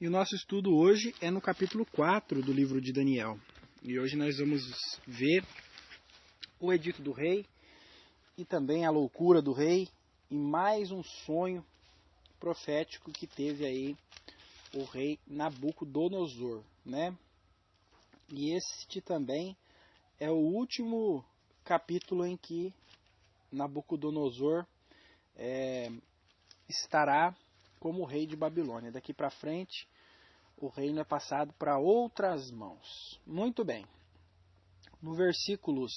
E o nosso estudo hoje é no capítulo 4 do livro de Daniel. E hoje nós vamos ver o edito do rei e também a loucura do rei e mais um sonho profético que teve aí o rei Nabucodonosor, né? E este também é o último capítulo em que Nabucodonosor estará como rei de Babilônia. Daqui para frente, o reino é passado para outras mãos. Muito bem. No versículos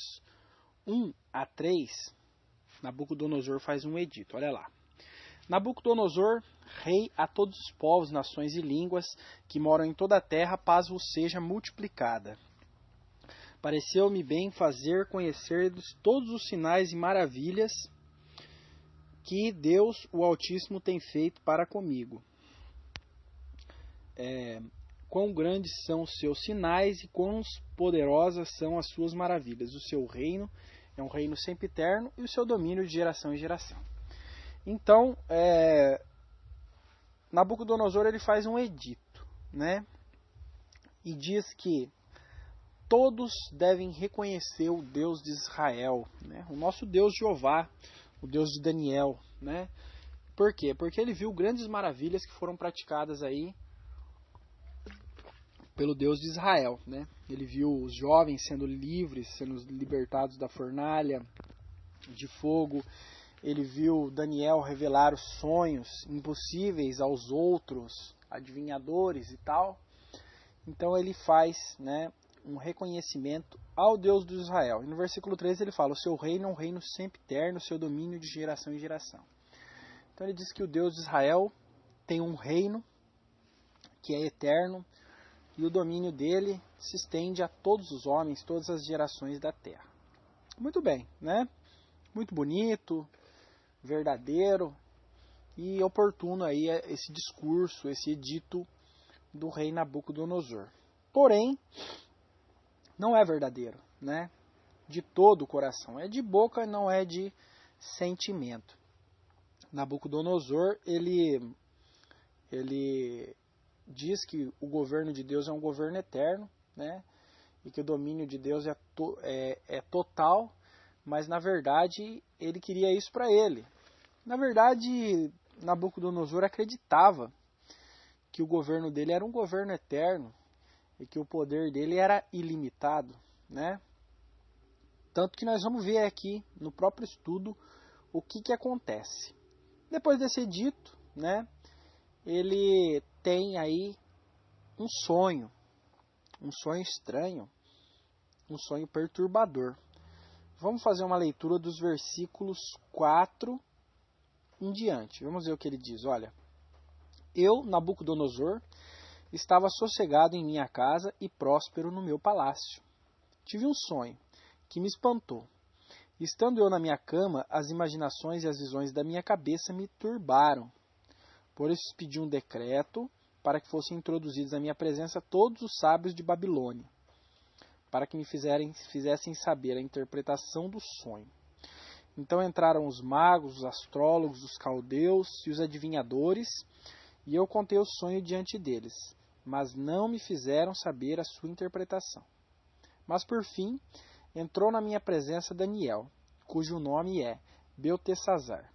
1 a 3, Nabucodonosor faz um edito. Olha lá. Nabucodonosor, rei a todos os povos, nações e línguas que moram em toda a terra, paz vos seja multiplicada. Pareceu-me bem fazer conhecer todos os sinais e maravilhas que Deus, o Altíssimo, tem feito para comigo. Quão grandes são os seus sinais e quão poderosas são as suas maravilhas. O seu reino é um reino sempre eterno e o seu domínio de geração em geração. Então, Nabucodonosor ele faz um edito, né? E diz que todos devem reconhecer o Deus de Israel, né? O nosso Deus Jeová, o Deus de Daniel, né? Por quê? Porque ele viu grandes maravilhas que foram praticadas aí pelo Deus de Israel, né? Ele viu os jovens sendo livres, sendo libertados da fornalha de fogo. Ele viu Daniel revelar os sonhos impossíveis aos outros adivinhadores e tal. Então ele faz, né, um reconhecimento ao Deus de Israel. E no versículo 13 ele fala: o seu reino é um reino sempre eterno, o seu domínio de geração em geração. Então ele diz que o Deus de Israel tem um reino que é eterno e o domínio dele se estende a todos os homens, todas as gerações da terra. Muito bem, né? Muito bonito, verdadeiro e oportuno aí esse discurso, esse edito do rei Nabucodonosor. Porém, não é verdadeiro, né? De todo o coração. É de boca, não é de sentimento. Nabucodonosor, ele diz que o governo de Deus é um governo eterno, né? E que o domínio de Deus é total, mas na verdade ele queria isso para ele. Na verdade, Nabucodonosor acreditava que o governo dele era um governo eterno e que o poder dele era ilimitado, né? Tanto que nós vamos ver aqui no próprio estudo o que acontece. Depois desse edito, né, ele tem aí um sonho estranho, um sonho perturbador. Vamos fazer uma leitura dos versículos 4 em diante. Vamos ver o que ele diz. Olha, eu, Nabucodonosor, estava sossegado em minha casa e próspero no meu palácio. Tive um sonho que me espantou. Estando eu na minha cama, as imaginações e as visões da minha cabeça me turbaram. Por isso pedi um decreto para que fossem introduzidos à minha presença todos os sábios de Babilônia, para que me fizessem saber a interpretação do sonho. Então entraram os magos, os astrólogos, os caldeus e os adivinhadores, e eu contei o sonho diante deles, mas não me fizeram saber a sua interpretação. Mas por fim, entrou na minha presença Daniel, cujo nome é Beltesazar,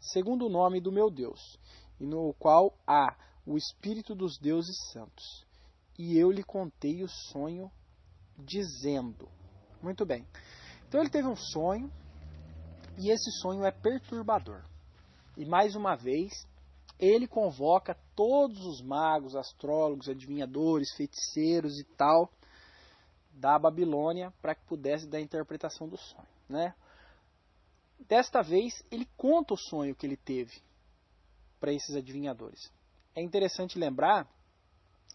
segundo o nome do meu Deus, e no qual há o Espírito dos deuses santos. E eu lhe contei o sonho, dizendo... Muito bem. Então ele teve um sonho, e esse sonho é perturbador. E mais uma vez, ele convoca todos os magos, astrólogos, adivinhadores, feiticeiros e tal, da Babilônia, para que pudesse dar a interpretação do sonho, né? Desta vez, ele conta o sonho que ele teve para esses adivinhadores. É interessante lembrar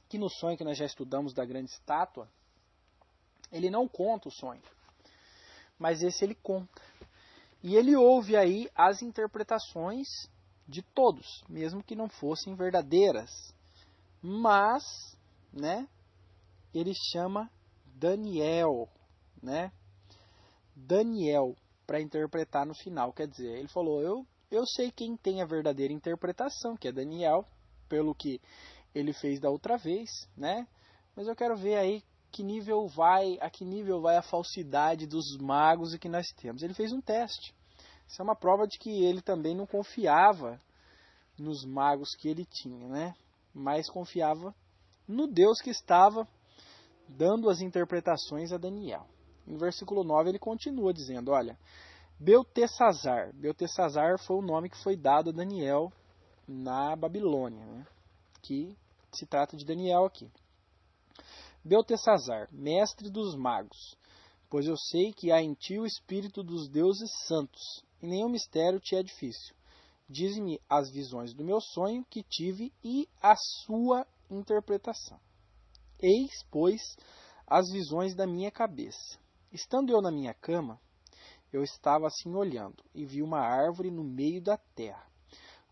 que no sonho que nós já estudamos da grande estátua, ele não conta o sonho, mas esse ele conta. E ele ouve aí as interpretações de todos, mesmo que não fossem verdadeiras. Mas, né, ele chama Daniel, né? Daniel, para interpretar no final. Quer dizer, ele falou, eu sei quem tem a verdadeira interpretação, que é Daniel, pelo que ele fez da outra vez, né? Mas eu quero ver aí a que nível vai a falsidade dos magos que nós temos. Ele fez um teste. Isso é uma prova de que ele também não confiava nos magos que ele tinha, né? Mas confiava no Deus que estava dando as interpretações a Daniel. No versículo 9 ele continua dizendo, olha, Beltesazar foi o nome que foi dado a Daniel na Babilônia, né? Que se trata de Daniel aqui. Beltesazar, mestre dos magos, pois eu sei que há em ti o espírito dos deuses santos, e nenhum mistério te é difícil. Dize-me as visões do meu sonho que tive e a sua interpretação. Eis, pois, as visões da minha cabeça. Estando eu na minha cama, eu estava assim olhando, e vi uma árvore no meio da terra,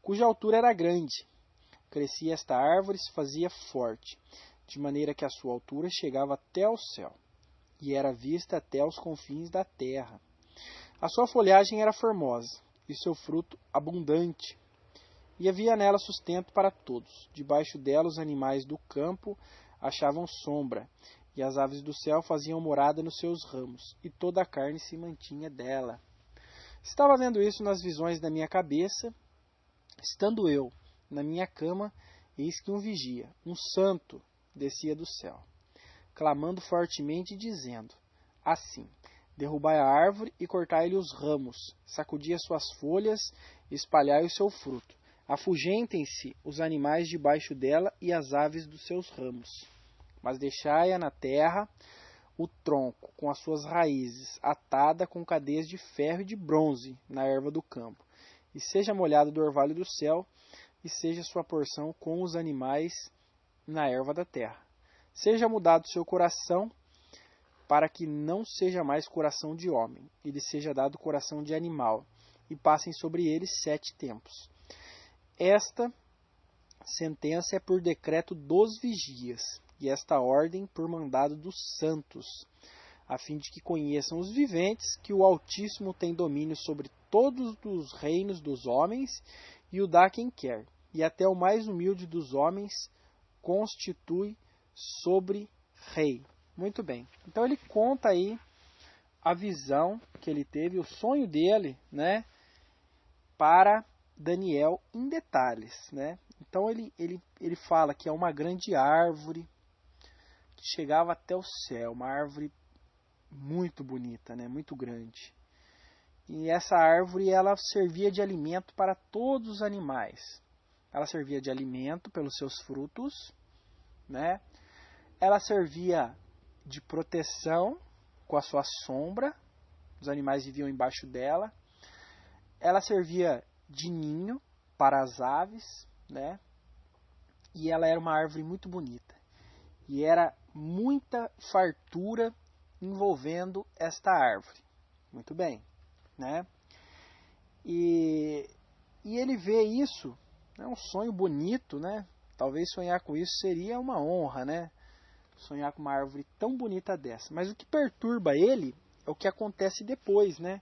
cuja altura era grande. Crescia esta árvore e se fazia forte, de maneira que a sua altura chegava até ao céu, e era vista até os confins da terra. A sua folhagem era formosa, e seu fruto abundante, e havia nela sustento para todos. Debaixo dela os animais do campo achavam sombra, e as aves do céu faziam morada nos seus ramos, e toda a carne se mantinha dela. Estava vendo isso nas visões da minha cabeça, estando eu na minha cama, eis que um vigia, um santo, descia do céu, clamando fortemente e dizendo, assim, derrubai a árvore e cortai-lhe os ramos, sacudi as suas folhas e espalhai o seu fruto. Afugentem-se os animais debaixo dela e as aves dos seus ramos. Mas deixai-a na terra o tronco, com as suas raízes, atada com cadeias de ferro e de bronze na erva do campo, e seja molhado do orvalho do céu, e seja sua porção com os animais na erva da terra. Seja mudado seu coração, para que não seja mais coração de homem, e lhe seja dado coração de animal, e passem sobre ele 7 tempos. Esta sentença é por decreto dos vigias, e esta ordem por mandado dos santos, a fim de que conheçam os viventes que o Altíssimo tem domínio sobre todos os reinos dos homens, e o dá a quem quer, e até o mais humilde dos homens constitui sobre rei. Muito bem. Então ele conta aí a visão que ele teve, o sonho dele, né, para Daniel em detalhes, né? Então ele fala que é uma grande árvore que chegava até o céu, uma árvore muito bonita, né, muito grande. E essa árvore ela servia de alimento para todos os animais. Ela servia de alimento pelos seus frutos, né? Ela servia de proteção com a sua sombra, os animais viviam embaixo dela. Ela servia de ninho para as aves, né? E ela era uma árvore muito bonita. E era muita fartura envolvendo esta árvore. Muito bem, né? E ele vê isso, é um sonho bonito, né? Talvez sonhar com isso seria uma honra, né? Sonhar com uma árvore tão bonita dessa. Mas o que perturba ele é o que acontece depois, né?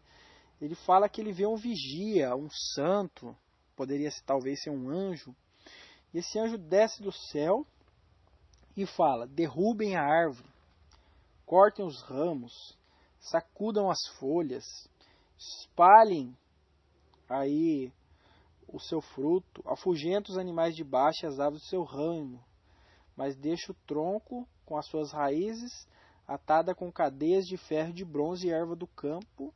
Ele fala que ele vê um vigia, um santo, poderia talvez ser um anjo. E esse anjo desce do céu e fala, derrubem a árvore, cortem os ramos, sacudam as folhas, espalhem aí o seu fruto, afugenta os animais de baixo e as aves do seu ramo, mas deixa o tronco com as suas raízes, atada com cadeias de ferro, de bronze e erva do campo,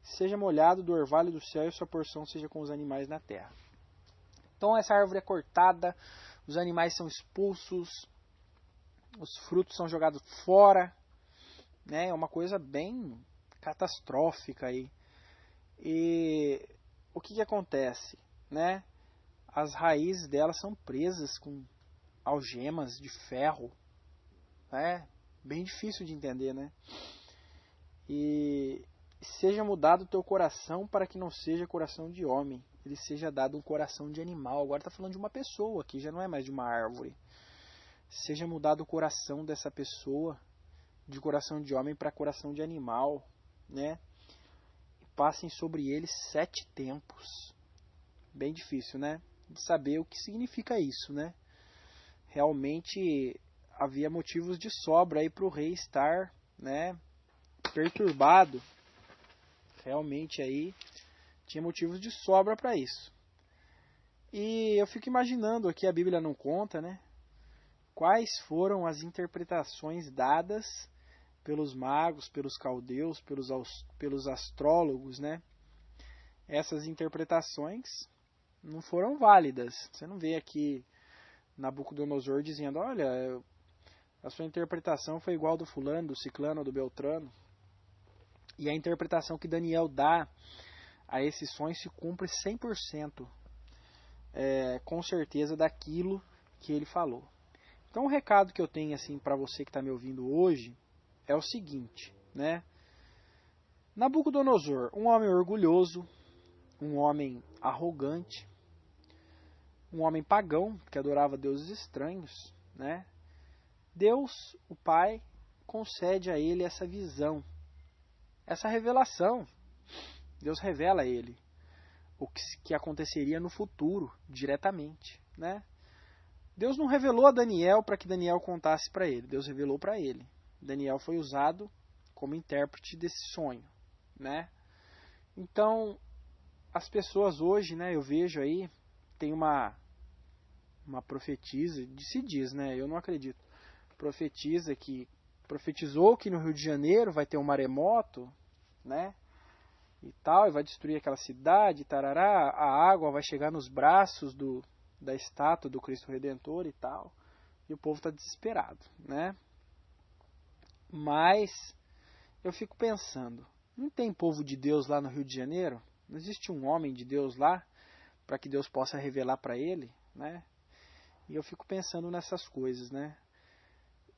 seja molhado do orvalho do céu e sua porção seja com os animais na terra. Então essa árvore é cortada, os animais são expulsos, os frutos são jogados fora, né? É uma coisa bem catastrófica aí. E o que acontece, né? As raízes dela são presas com algemas de ferro, né? Bem difícil de entender, né? E seja mudado o teu coração para que não seja coração de homem, ele seja dado um coração de animal. Agora está falando de uma pessoa aqui, já não é mais de uma árvore. Seja mudado o coração dessa pessoa, de coração de homem para coração de animal, né? E passem sobre ele 7 tempos. Bem difícil, né? De saber o que significa isso, né? realmente havia motivos de sobra aí para o rei estar, né, perturbado. Realmente aí tinha motivos de sobra para isso. E eu fico imaginando aqui, a Bíblia não conta, né, quais foram as interpretações dadas pelos magos, pelos caldeus, pelos astrólogos, né? Essas interpretações não foram válidas. Você não vê aqui Nabucodonosor dizendo, olha, a sua interpretação foi igual do fulano, do ciclano, do beltrano. E a interpretação que Daniel dá a esses sonhos se cumpre 100%, com certeza, daquilo que ele falou. Então o recado que eu tenho assim para você que está me ouvindo hoje é o seguinte, né? Nabucodonosor, um homem orgulhoso, um homem arrogante, um homem pagão que adorava deuses estranhos, né? Deus, o Pai, concede a ele essa visão, essa revelação. Deus revela a ele o que aconteceria no futuro, diretamente, né? Deus não revelou a Daniel para que Daniel contasse para ele. Deus revelou para ele. Daniel foi usado como intérprete desse sonho, né? Então, as pessoas hoje, né, eu vejo aí, tem uma profetisa, se diz, né, eu não acredito, profetizou que no Rio de Janeiro vai ter um maremoto, né, e tal, e vai destruir aquela cidade, tarará, a água vai chegar nos braços da estátua do Cristo Redentor e tal, e o povo está desesperado, né? Mas eu fico pensando, não tem povo de Deus lá no Rio de Janeiro? Não existe um homem de Deus lá para que Deus possa revelar para ele, né? E eu fico pensando nessas coisas, né?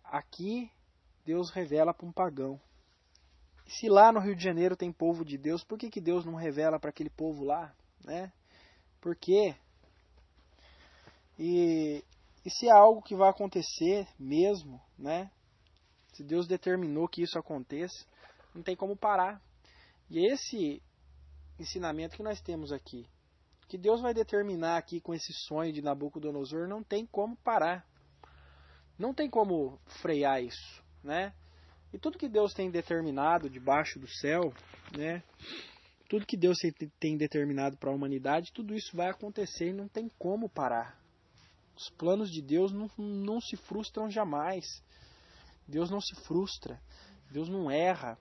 Aqui Deus revela para um pagão. E se lá no Rio de Janeiro tem povo de Deus, por que Deus não revela para aquele povo lá, né? Por quê? E se é algo que vai acontecer mesmo, né? Se Deus determinou que isso aconteça, não tem como parar. E esse ensinamento que nós temos aqui, que Deus vai determinar aqui com esse sonho de Nabucodonosor, não tem como parar. Não tem como frear isso, né? E tudo que Deus tem determinado debaixo do céu, né? Tudo que Deus tem determinado para a humanidade, tudo isso vai acontecer e não tem como parar. Os planos de Deus não se frustram jamais. Deus não se frustra. Deus não erra.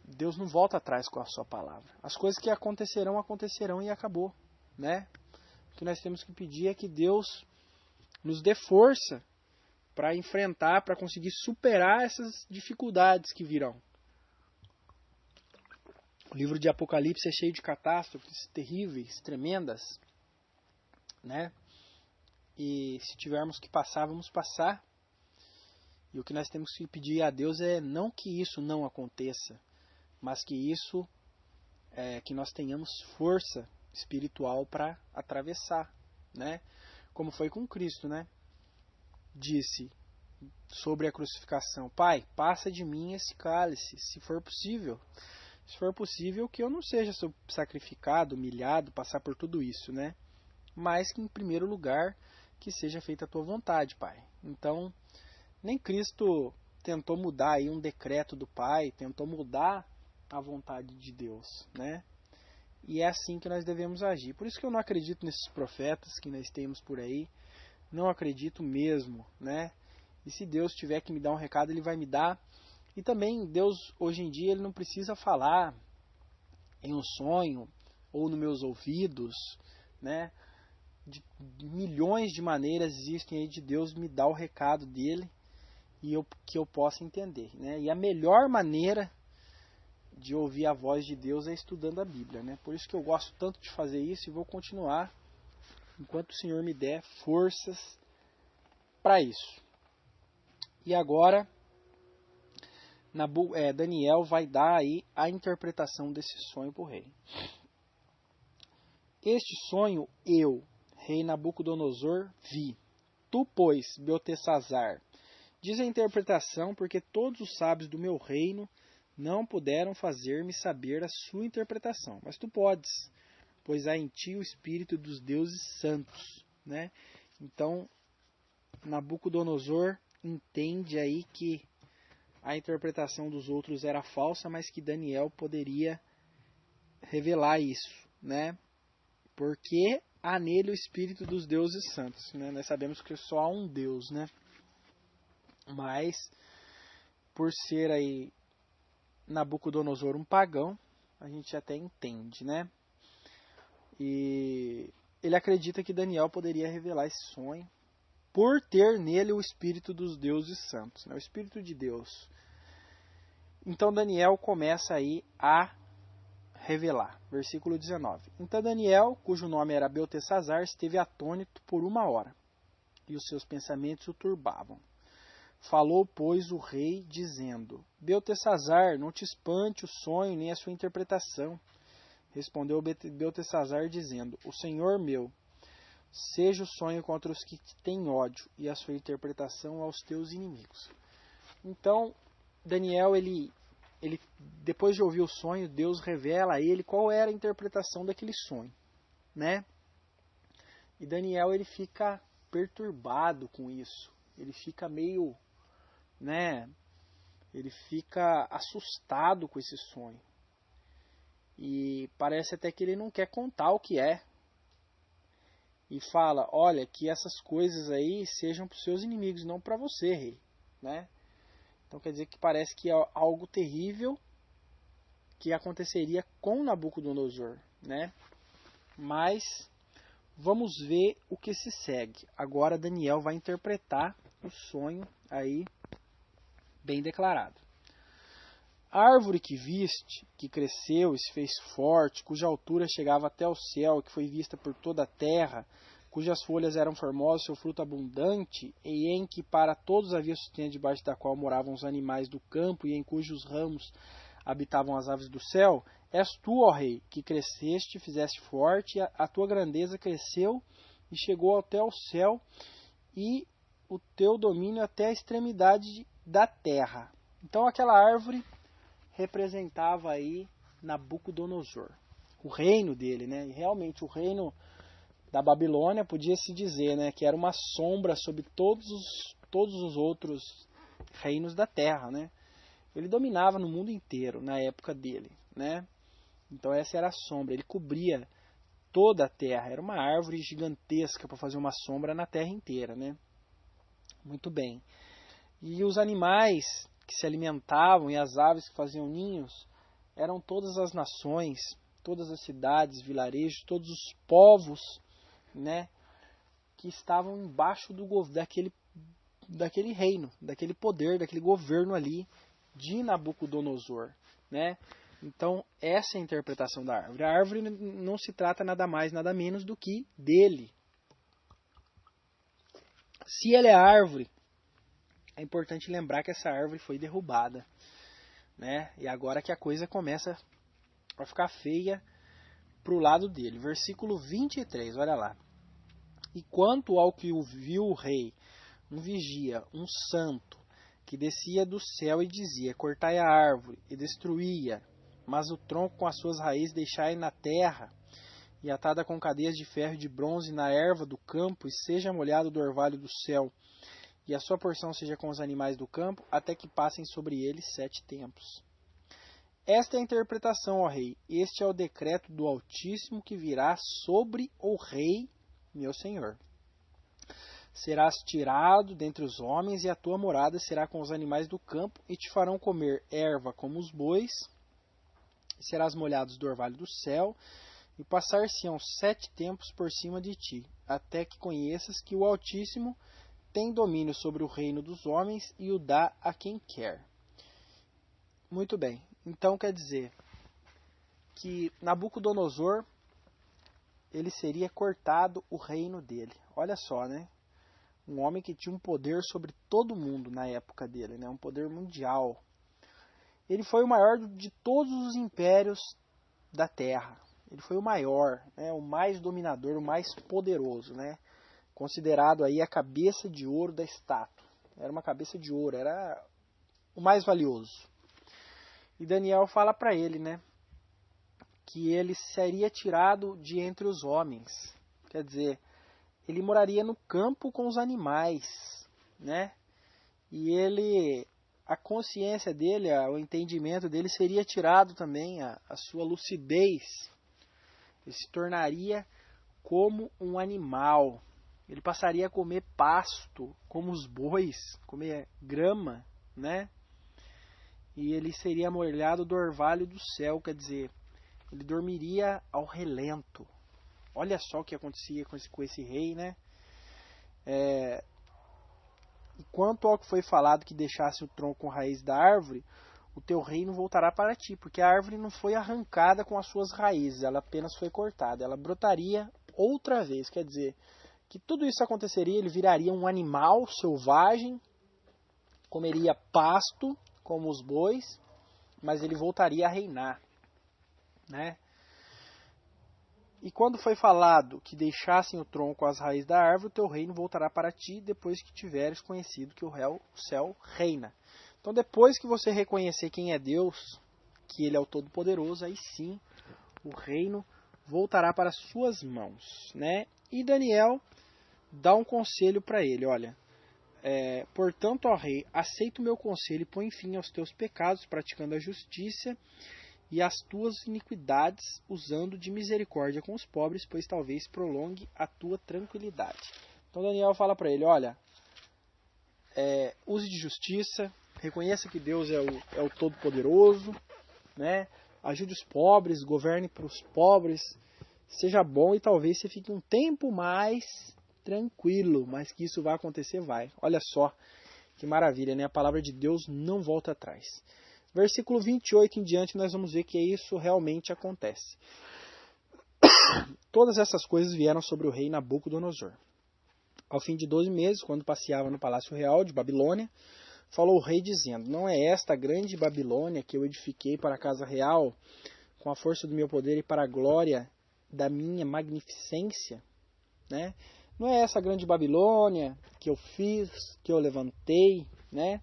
Deus não volta atrás com a sua palavra. As coisas que acontecerão, acontecerão e acabou, né? O que nós temos que pedir é que Deus nos dê força para enfrentar, para conseguir superar essas dificuldades que virão. O livro de Apocalipse é cheio de catástrofes terríveis, tremendas, né? E se tivermos que passar, vamos passar. E o que nós temos que pedir a Deus é não que isso não aconteça, mas que que nós tenhamos força espiritual para atravessar, né? Como foi com Cristo, né? Disse sobre a crucificação: Pai, passa de mim esse cálice, se for possível. Se for possível, que eu não seja sacrificado, humilhado, passar por tudo isso, né? Mas que, em primeiro lugar, que seja feita a tua vontade, Pai. Então, nem Cristo tentou mudar aí um decreto do Pai, tentou mudar a vontade de Deus, né? E é assim que nós devemos agir. Por isso que eu não acredito nesses profetas que nós temos por aí. Não acredito mesmo, né? E se Deus tiver que me dar um recado, Ele vai me dar. E também Deus, hoje em dia, Ele não precisa falar em um sonho ou nos meus ouvidos, né? De milhões de maneiras existem aí de Deus me dar o recado dele e que eu possa entender, né? E a melhor maneira de ouvir a voz de Deus é estudando a Bíblia, né? Por isso que eu gosto tanto de fazer isso e vou continuar enquanto o Senhor me der forças para isso. E agora Daniel vai dar aí a interpretação desse sonho para o rei. Este sonho eu, rei Nabucodonosor, vi. Tu, pois, Beltesazar, diz a interpretação, porque todos os sábios do meu reino não puderam fazer-me saber a sua interpretação. Mas tu podes, pois há em ti o espírito dos deuses santos, né? Então, Nabucodonosor entende aí que a interpretação dos outros era falsa, mas que Daniel poderia revelar isso, né? Porque há nele o espírito dos deuses santos, né? Nós sabemos que só há um Deus, né? Mas por ser aí Nabucodonosor um pagão, a gente até entende, né? E ele acredita que Daniel poderia revelar esse sonho por ter nele o espírito dos deuses santos, né? O espírito de Deus. Então Daniel começa aí a revelar. Versículo 19. Então Daniel, cujo nome era Beltesazar, esteve atônito por 1 hora, e os seus pensamentos o turbavam. Falou, pois, o rei, dizendo: Beltesazar, não te espante o sonho nem a sua interpretação. Respondeu Beltesazar, dizendo: O Senhor meu, seja o sonho contra os que têm ódio, e a sua interpretação aos teus inimigos. Então, Daniel, ele depois de ouvir o sonho, Deus revela a ele qual era a interpretação daquele sonho, né? E Daniel, ele fica perturbado com isso. Ele fica meio, né? Ele fica assustado com esse sonho. E parece até que ele não quer contar o que é. E fala, olha, que essas coisas aí sejam para os seus inimigos, não para você, rei, né? Então quer dizer que parece que é algo terrível que aconteceria com Nabucodonosor, né? Mas vamos ver o que se segue. Agora Daniel vai interpretar o sonho aí bem declarado. A árvore que viste, que cresceu e se fez forte, cuja altura chegava até o céu, que foi vista por toda a terra, cujas folhas eram formosas, seu fruto abundante, e em que para todos havia sustento, debaixo da qual moravam os animais do campo, e em cujos ramos habitavam as aves do céu, és tu, ó rei, que cresceste e fizeste forte, a tua grandeza cresceu e chegou até o céu, e o teu domínio até a extremidade da terra. Então aquela árvore representava aí Nabucodonosor, o reino dele, né? E realmente o reino da Babilônia podia se dizer, né, que era uma sombra sobre todos os outros reinos da terra, né? Ele dominava no mundo inteiro na época dele, né? Então essa era a sombra, ele cobria toda a terra, era uma árvore gigantesca para fazer uma sombra na terra inteira, né? Muito bem. E os animais que se alimentavam e as aves que faziam ninhos eram todas as nações, todas as cidades, vilarejos, todos os povos, né, que estavam embaixo daquele reino, daquele poder, daquele governo ali de Nabucodonosor, né? Então, essa é a interpretação da árvore. A árvore não se trata nada mais, nada menos do que dele. Se ele é árvore, é importante lembrar que essa árvore foi derrubada, né? E agora que a coisa começa a ficar feia pro lado dele. Versículo 23, olha lá. E quanto ao que viu o rei, um vigia, um santo, que descia do céu e dizia, cortai a árvore, e destruía, mas o tronco com as suas raízes deixai na terra, e atada com cadeias de ferro e de bronze na erva do campo, e seja molhado do orvalho do céu, e a sua porção seja com os animais do campo, até que passem sobre ele 7 tempos. Esta é a interpretação, ó rei, este é o decreto do Altíssimo que virá sobre o rei, meu senhor. Serás tirado dentre os homens, e a tua morada será com os animais do campo, e te farão comer erva como os bois, e serás molhado do orvalho do céu, e passar-se-ão 7 tempos por cima de ti, até que conheças que o Altíssimo tem domínio sobre o reino dos homens, e o dá a quem quer. Muito bem, então quer dizer que Nabucodonosor, ele seria cortado o reino dele. Olha só, né? Um homem que tinha um poder sobre todo mundo na época dele, né? Um poder mundial. Ele foi o maior de todos os impérios da Terra. Ele foi o maior, né? O mais dominador, o mais poderoso, né? Considerado aí a cabeça de ouro da estátua. Era uma cabeça de ouro, era o mais valioso. E Daniel fala para ele, né? Que ele seria tirado de entre os homens. Quer dizer, ele moraria no campo com os animais, né? E a consciência dele, o entendimento dele seria tirado também, a sua lucidez. Ele se tornaria como um animal. Ele passaria a comer pasto, como os bois, comer grama, né? E ele seria molhado do orvalho do céu, quer dizer, ele dormiria ao relento. Olha só o que acontecia com esse rei, né? E quanto ao que foi falado que deixasse o tronco com raiz da árvore, o teu reino voltará para ti, porque a árvore não foi arrancada com as suas raízes, ela apenas foi cortada. Ela brotaria outra vez, quer dizer, que tudo isso aconteceria, ele viraria um animal selvagem, comeria pasto, como os bois, mas ele voltaria a reinar, né? E quando foi falado que deixassem o tronco as raízes da árvore, o teu reino voltará para ti, depois que tiveres conhecido que o céu reina. Então, depois que você reconhecer quem é Deus, que Ele é o Todo-Poderoso, aí sim o reino voltará para as suas mãos, né? E Daniel dá um conselho para ele, olha, portanto, ó rei, aceita o meu conselho e põe fim aos teus pecados, praticando a justiça e as tuas iniquidades, usando de misericórdia com os pobres, pois talvez prolongue a tua tranquilidade. Então Daniel fala para ele, olha, use de justiça, reconheça que Deus é o Todo-Poderoso, né? Ajude os pobres, governe para os pobres, seja bom e talvez você fique um tempo mais tranquilo, mas que isso vai acontecer, vai. Olha só que maravilha, né? A palavra de Deus não volta atrás. Versículo 28 em diante nós vamos ver que isso realmente acontece. Todas essas coisas vieram sobre o rei Nabucodonosor. Ao fim de 12 meses, quando passeava no palácio real de Babilônia, falou o rei dizendo, não é esta a grande Babilônia que eu edifiquei para a casa real, com a força do meu poder e para a glória da minha magnificência? Né? Não é essa grande Babilônia que eu fiz, que eu levantei, né?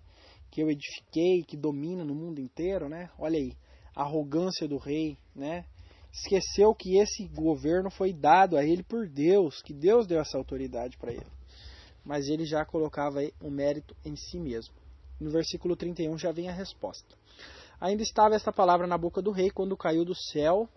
Que eu edifiquei, que domina no mundo inteiro, né? Olha aí, a arrogância do rei, né? Esqueceu que esse governo foi dado a ele por Deus, que Deus deu essa autoridade para ele. Mas ele já colocava um mérito em si mesmo. No versículo 31 já vem a resposta. Ainda estava esta palavra na boca do rei, quando caiu do céu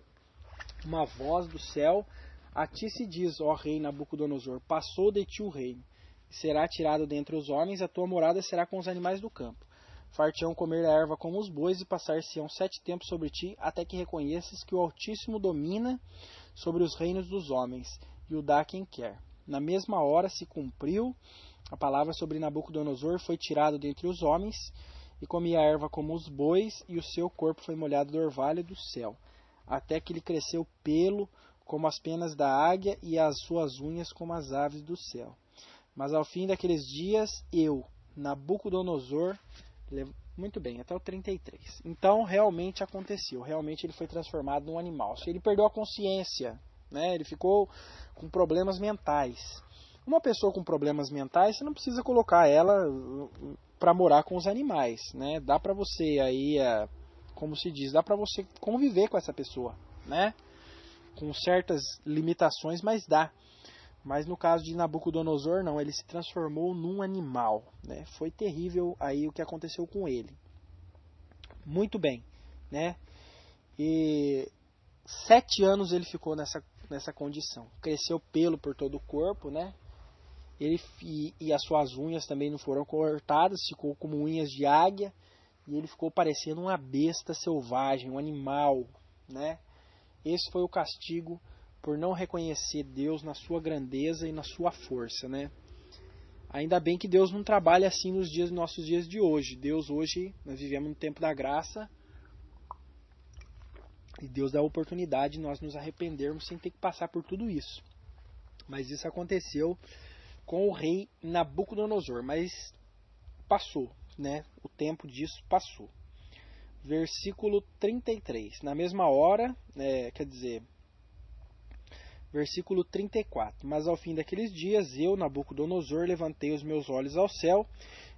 uma voz do céu, a ti se diz, ó rei Nabucodonosor, passou de ti o reino, e será tirado dentre os homens, a tua morada será com os animais do campo. Far-te-ão comer a erva como os bois, e passar-se-ão 7 tempos sobre ti, até que reconheças que o Altíssimo domina sobre os reinos dos homens, e o dá a quem quer. Na mesma hora se cumpriu a palavra sobre Nabucodonosor, foi tirado dentre os homens, e comia a erva como os bois, e o seu corpo foi molhado do orvalho do céu, até que lhe cresceu pelo como as penas da águia, e as suas unhas como as aves do céu. Mas ao fim daqueles dias, eu, Nabucodonosor, muito bem, até o 33. Então, realmente aconteceu. Realmente ele foi transformado num animal. Ele perdeu a consciência, né? Ele ficou com problemas mentais. Uma pessoa com problemas mentais, você não precisa colocar ela para morar com os animais, né? Dá para você aí, como se diz, dá para você conviver com essa pessoa, né? Com certas limitações, mas dá. Mas no caso de Nabucodonosor, não, ele se transformou num animal, né? Foi terrível aí o que aconteceu com ele. Muito bem, né? E 7 anos ele ficou nessa condição. Cresceu pelo por todo o corpo, né? E as suas unhas também não foram cortadas, ficou como unhas de águia, e ele ficou parecendo uma besta selvagem, um animal, né? Esse foi o castigo por não reconhecer Deus na sua grandeza e na sua força, né? Ainda bem que Deus não trabalha assim nos nossos dias de hoje. Deus hoje, nós vivemos no tempo da graça, e Deus dá a oportunidade de nós nos arrependermos sem ter que passar por tudo isso. Mas isso aconteceu com o rei Nabucodonosor, mas passou, né? O tempo disso passou. Versículo 33. Na mesma hora, versículo 34. Mas ao fim daqueles dias, eu, Nabucodonosor, levantei os meus olhos ao céu,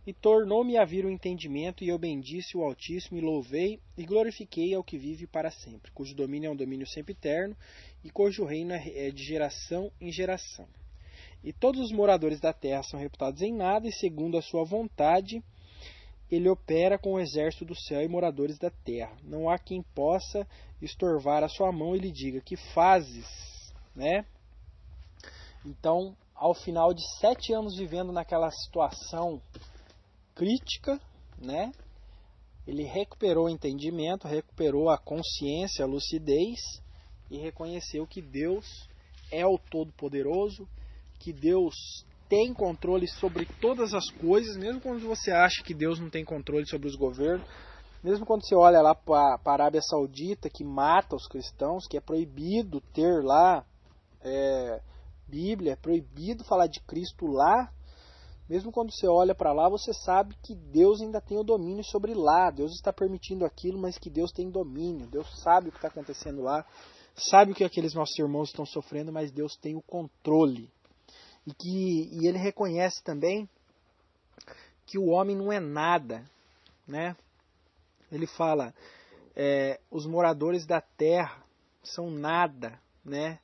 e tornou-me a vir o entendimento, e eu bendisse o Altíssimo, e louvei, e glorifiquei ao que vive para sempre, cujo domínio é um domínio sempre eterno, e cujo reino é de geração em geração. E todos os moradores da terra são reputados em nada, e segundo a sua vontade, ele opera com o exército do céu e moradores da terra. Não há quem possa estorvar a sua mão e lhe diga: que fazes? Né? Então, ao final de 7 anos vivendo naquela situação crítica, né? Ele recuperou o entendimento, recuperou a consciência, a lucidez e reconheceu que Deus é o Todo-Poderoso, que Deus tem controle sobre todas as coisas, mesmo quando você acha que Deus não tem controle sobre os governos, mesmo quando você olha lá para a Arábia Saudita, que mata os cristãos, que é proibido ter lá Bíblia, é proibido falar de Cristo lá, mesmo quando você olha para lá, você sabe que Deus ainda tem o domínio sobre lá, Deus está permitindo aquilo, mas que Deus tem domínio, Deus sabe o que está acontecendo lá, sabe o que aqueles nossos irmãos estão sofrendo, mas Deus tem o controle. E ele reconhece também que o homem não é nada, né? Ele fala, os moradores da terra são nada, né?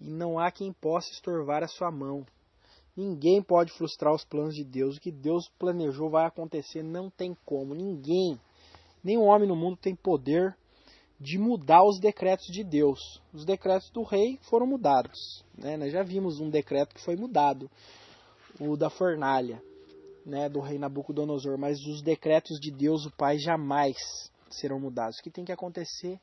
E não há quem possa estorvar a sua mão. Ninguém pode frustrar os planos de Deus. O que Deus planejou vai acontecer, não tem como. Ninguém, nenhum homem no mundo tem poder de mudar os decretos de Deus. Os decretos do rei foram mudados, né? Nós já vimos um decreto que foi mudado, o da fornalha, né, do rei Nabucodonosor, mas os decretos de Deus, o Pai, jamais serão mudados. O que tem que acontecer,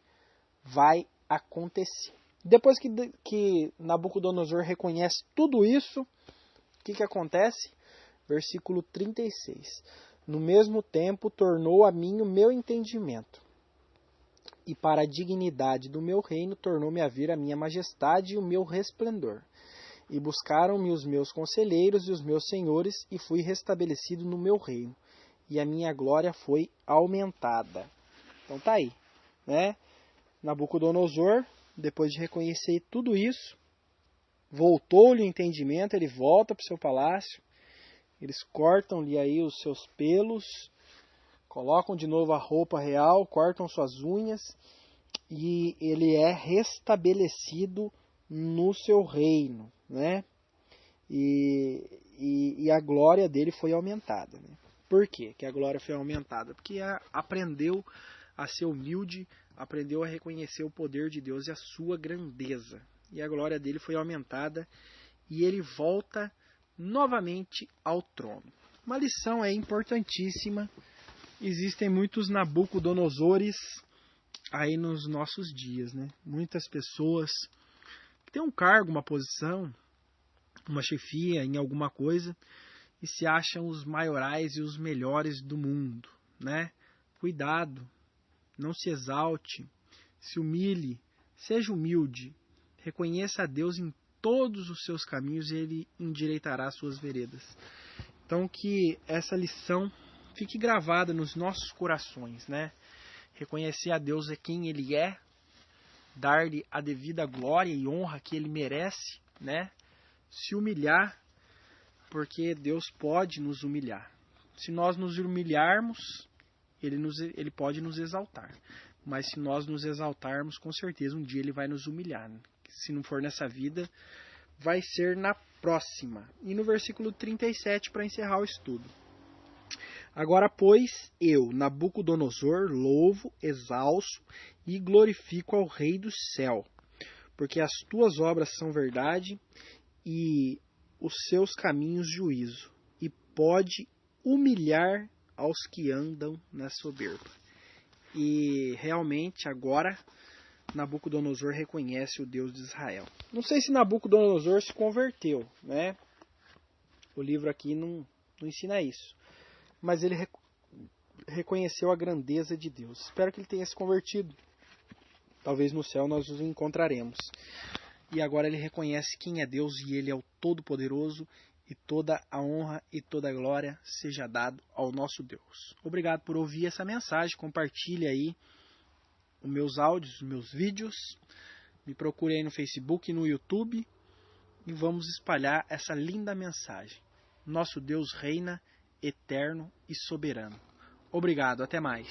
vai acontecer. Depois que Nabucodonosor reconhece tudo isso, o que acontece? Versículo 36. No mesmo tempo tornou a mim o meu entendimento, e para a dignidade do meu reino tornou-me a vir a minha majestade e o meu resplendor. E buscaram-me os meus conselheiros e os meus senhores, e fui restabelecido no meu reino, e a minha glória foi aumentada. Então tá aí, né? Nabucodonosor, depois de reconhecer tudo isso, voltou-lhe o entendimento, ele volta para o seu palácio, eles cortam-lhe aí os seus pelos, colocam de novo a roupa real, cortam suas unhas, e ele é restabelecido no seu reino, né? E a glória dele foi aumentada, né? Por quê que a glória foi aumentada? Porque aprendeu a ser humilde, aprendeu a reconhecer o poder de Deus e a sua grandeza. E a glória dele foi aumentada e ele volta novamente ao trono. Uma lição importantíssima. Existem muitos Nabucodonosores aí nos nossos dias, né? Muitas pessoas que têm um cargo, uma posição, uma chefia em alguma coisa e se acham os maiorais e os melhores do mundo, né? Cuidado, não se exalte, se humilhe, seja humilde, reconheça a Deus em todos os seus caminhos e Ele endireitará as suas veredas. Então que essa lição fique gravada nos nossos corações, né? Reconhecer a Deus é quem Ele é, dar-lhe a devida glória e honra que Ele merece, né? Se humilhar, porque Deus pode nos humilhar. Se nós nos humilharmos, Ele pode nos exaltar. Mas se nós nos exaltarmos, com certeza um dia Ele vai nos humilhar, né? Se não for nessa vida, vai ser na próxima. E no versículo 37, para encerrar o estudo. Agora, pois, eu, Nabucodonosor, louvo, exalço e glorifico ao Rei do céu, porque as tuas obras são verdade e os seus caminhos juízo, e pode humilhar aos que andam na soberba. E realmente agora Nabucodonosor reconhece o Deus de Israel. Não sei se Nabucodonosor se converteu, né? O livro aqui não ensina isso. Mas ele reconheceu a grandeza de Deus. Espero que ele tenha se convertido. Talvez no céu nós os encontraremos. E agora ele reconhece quem é Deus e ele é o Todo-Poderoso, e toda a honra e toda a glória seja dado ao nosso Deus. Obrigado por ouvir essa mensagem. Compartilhe aí os meus áudios, os meus vídeos. Me procure aí no Facebook e no YouTube. E vamos espalhar essa linda mensagem. Nosso Deus reina, eterno e soberano. Obrigado, até mais.